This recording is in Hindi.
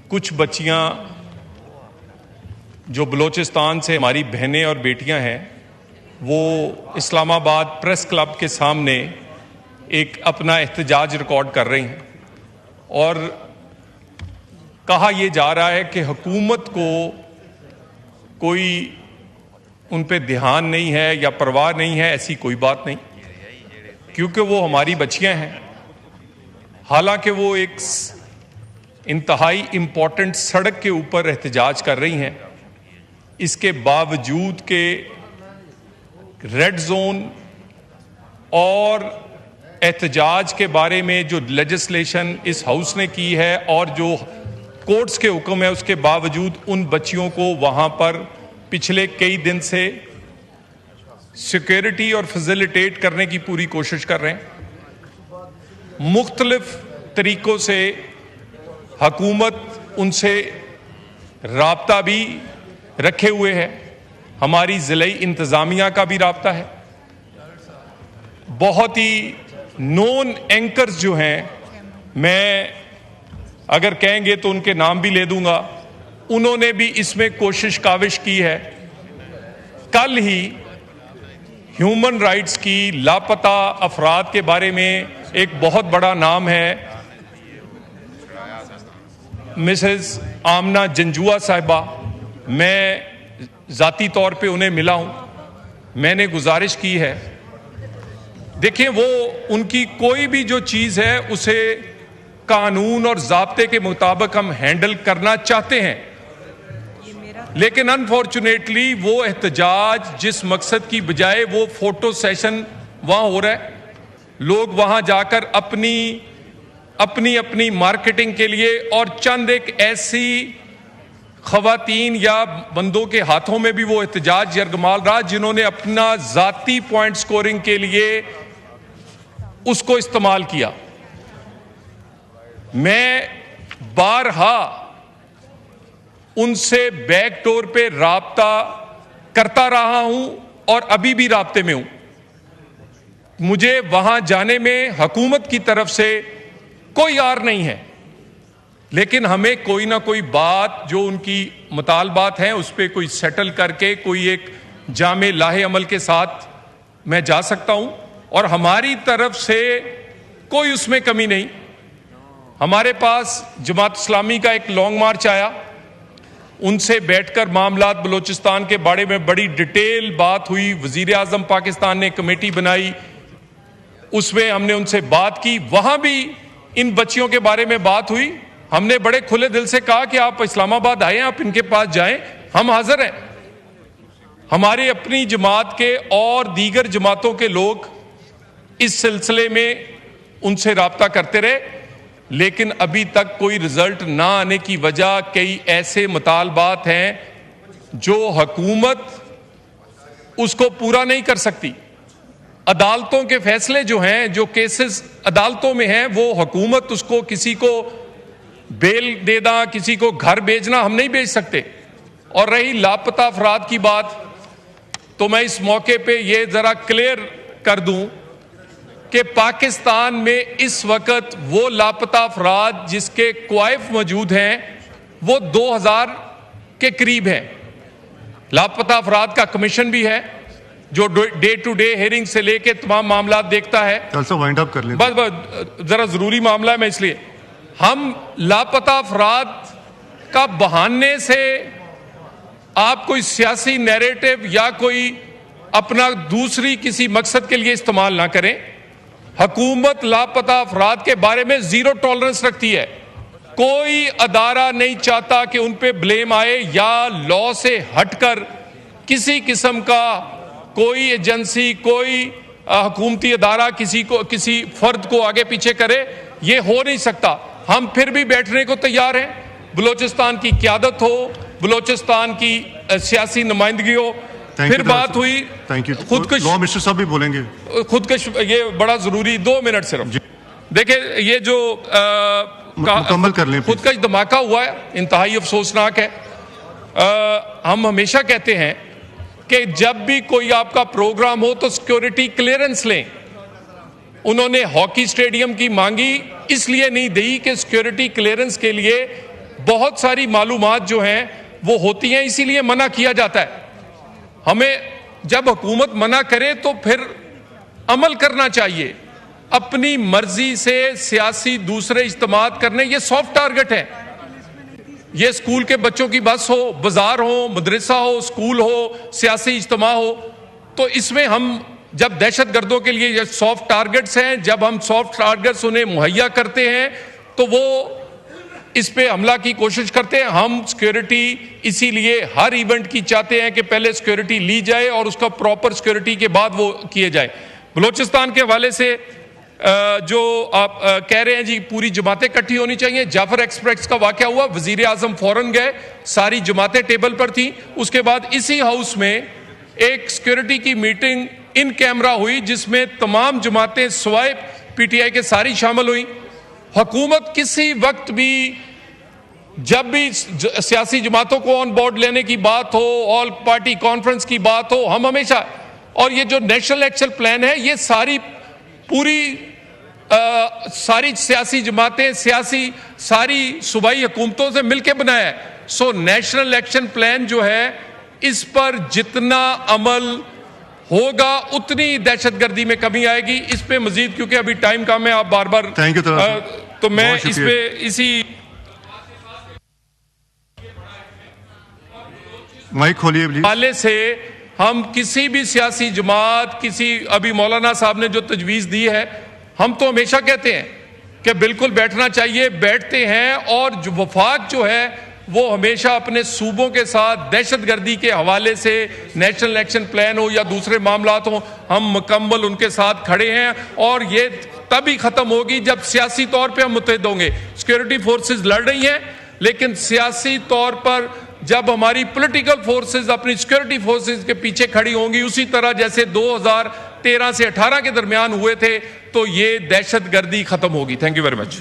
कुछ बच्चियां जो बलूचिस्तान से हमारी बहनें और बेटियां हैं, वो इस्लामाबाद प्रेस क्लब के सामने एक अपना एहतजाज रिकॉर्ड कर रही हैं और कहा यह जा रहा है कि हुकूमत को कोई उन पे ध्यान नहीं है या परवाह नहीं है। ऐसी कोई बात नहीं, क्योंकि वो हमारी बच्चियां हैं। हालांकि वो एक इंतहाई इम्पोर्टेंट सड़क के ऊपर एहतजाज कर रही हैं, इसके बावजूद के रेड जोन और एहतजाज के बारे में जो लेजिस्लेशन इस हाउस ने की है और जो कोर्ट्स के हुक्म है, उसके बावजूद उन बच्चियों को वहां पर पिछले कई दिन से सिक्योरिटी और फैसिलिटेट करने की पूरी कोशिश कर रहे हैं। मुख्तलिफ तरीकों से हुकूमत उनसे राब्ता भी रखे हुए है, हमारी ज़िले इंतज़ामिया का भी राब्ता है। बहुत ही नोन एंकर्स जो हैं, मैं अगर कहेंगे तो उनके नाम भी ले दूंगा, उन्होंने भी इसमें कोशिश काविश की है। कल ही ह्यूमन राइट्स की लापता अफराद के बारे में एक बहुत बड़ा नाम है मिसेस आमना जंजुआ साहिबा। मैं ज़ाती तौर पे उन्हें मिला हूं। मैंने गुजारिश की है, देखिए वो उनकी कोई भी जो चीज़ है उसे कानून और ज़ाब्ते के मुताबिक हम हैंडल करना चाहते हैं, लेकिन अनफॉर्चुनेटली वो एहतजाज जिस मकसद की बजाय वो फोटो सेशन वहां हो रहा है, लोग वहां जाकर अपनी मार्केटिंग के लिए और चंद एक ऐसी खवातीन या बंदों के हाथों में भी वो एहतजाज यरगमाल रहा जिन्होंने अपना जाती पॉइंट स्कोरिंग के लिए उसको इस्तेमाल किया। मैं बारहा उनसे बैक डोर पे राब्ता करता रहा हूं और अभी भी राब्ते में हूं। मुझे वहां जाने में हुकूमत की तरफ से कोई आर नहीं है, लेकिन हमें कोई ना कोई बात जो उनकी मुतालबात हैं उस पर कोई सेटल करके कोई एक जामे लाहे अमल के साथ मैं जा सकता हूं, और हमारी तरफ से कोई उसमें कमी नहीं। हमारे पास जमात इस्लामी का एक लॉन्ग मार्च आया, उनसे बैठकर मामलात बलूचिस्तान के बारे में बड़ी डिटेल बात हुई। वजीर आजम पाकिस्तान ने कमेटी बनाई, उसमें हमने उनसे बात की, वहां भी इन बच्चियों के बारे में बात हुई। हमने बड़े खुले दिल से कहा कि आप इस्लामाबाद आए, आप इनके पास जाएं, हम हाजिर हैं। हमारे अपनी जमात के और दीगर जमातों के लोग इस सिलसिले में उनसे राब्ता करते रहे, लेकिन अभी तक कोई रिजल्ट ना आने की वजह कई ऐसे मुतालबात हैं जो हुकूमत उसको पूरा नहीं कर सकती। अदालतों के फैसले जो हैं, जो केसेस अदालतों में हैं, वो हुकूमत उसको किसी को बेल देना, किसी को घर भेजना हम नहीं भेज सकते। और रही लापता अफराद की बात, तो मैं इस मौके पे ये जरा क्लियर कर दूं कि पाकिस्तान में इस वक्त वो लापता अफराद जिसके क्वाइफ मौजूद हैं वो 2000 के करीब हैं। लापता अफराद का कमीशन भी है जो डे टू डे हेयरिंग से लेके तमाम मामला देखता है। वाइंड अप कर लें, बस जरा जरूरी मामला है, मैं इसलिए हम लापता अफराद का बहाने से आप कोई सियासी नैरेटिव या कोई अपना दूसरी किसी मकसद के लिए इस्तेमाल ना करें। हुकूमत लापता अफराद के बारे में जीरो टॉलरेंस रखती है। कोई अदारा नहीं चाहता कि उन पे ब्लेम आए या लॉ से हटकर किसी किस्म का कोई एजेंसी, कोई हुकूमती अदारा किसी फर्द को आगे पीछे करे। ये हो नहीं सकता। हम फिर भी बैठने को तैयार हैं। बलूचिस्तान की क़यादत हो, बलूचिस्तान की सियासी नुमाइंदगी हो। फिर बात हुई खुदकश, मिनिस्टर साहब भी बोलेंगे खुदकश, ये बड़ा जरूरी 2 मिनट सिर्फ। देखिए ये जो मुकम्मल कर लें, खुदकश धमाका हुआ है, इंतहाई अफसोसनाक है। हम हमेशा कहते हैं कि जब भी कोई आपका प्रोग्राम हो तो सिक्योरिटी क्लियरेंस लें। उन्होंने हॉकी स्टेडियम की मांगी, इसलिए नहीं दी कि सिक्योरिटी क्लियरेंस के लिए बहुत सारी मालूमात जो हैं वो होती हैं, इसीलिए मना किया जाता है। हमें जब हुकूमत मना करे तो फिर अमल करना चाहिए। अपनी मर्जी से सियासी दूसरे इज्तिमात करने, ये सॉफ्ट टारगेट है। ये स्कूल के बच्चों की बस हो, बाजार हो, मदरसा हो, स्कूल हो, सियासी इज्तिमा हो, तो इसमें हम जब दहशतगर्दों के लिए ये सॉफ्ट टारगेट्स हैं, जब हम सॉफ्ट टारगेट्स उन्हें मुहैया करते हैं तो वो इस पे हमला की कोशिश करते हैं। हम सिक्योरिटी इसीलिए हर इवेंट की चाहते हैं कि पहले सिक्योरिटी ली जाए और उसका प्रॉपर सिक्योरिटी के बाद वो किए जाए। बलूचिस्तान के हवाले से जो आप कह रहे हैं जी पूरी जमातें इकट्ठी होनी चाहिए, जाफर एक्सप्रेस का वाकया हुआ, वजीर आजम फौरन गए, सारी जमातें टेबल पर थी। उसके बाद इसी हाउस में एक सिक्योरिटी की मीटिंग इन कैमरा हुई जिसमें तमाम जमातें सिवाय पीटीआई के सारी शामिल हुई। हुकूमत किसी वक्त भी जब भी सियासी जमातों को ऑन बोर्ड लेने की बात हो, ऑल पार्टी कॉन्फ्रेंस की बात हो, हम हमेशा, और ये जो नेशनल एक्शन प्लान है ये सारी सारी सियासी जमातें, सारी सूबाई हुकूमतों से मिलकर बनाया है। सो नेशनल एक्शन प्लान जो है इस पर जितना अमल होगा उतनी दहशतगर्दी में कमी आएगी। इस पे मजीद, क्योंकि अभी टाइम कम है, आप बार बार थैंक यू, तो मैं इस पे इसी माइक खोलिए प्लीज। हाले से हम किसी भी सियासी जमात, अभी मौलाना साहब ने जो तजवीज़ दी है, हम तो हमेशा कहते हैं कि बिल्कुल बैठना चाहिए, बैठते हैं। और जो वफाक जो है वो हमेशा अपने सूबों के साथ दहशतगर्दी के हवाले से, नेशनल एक्शन प्लान हो या दूसरे मामलात हो, हम मुकम्मल उनके साथ खड़े हैं। और ये तभी ख़त्म होगी जब सियासी तौर पर हम मुत्तहिद होंगे। सिक्योरिटी फोर्सेज लड़ रही हैं, लेकिन सियासी तौर पर जब हमारी पॉलिटिकल फोर्सेस अपनी सिक्योरिटी फोर्सेस के पीछे खड़ी होंगी, उसी तरह जैसे 2013 से 18 के दरमियान हुए थे, तो ये दहशतगर्दी खत्म होगी। Thank you very much.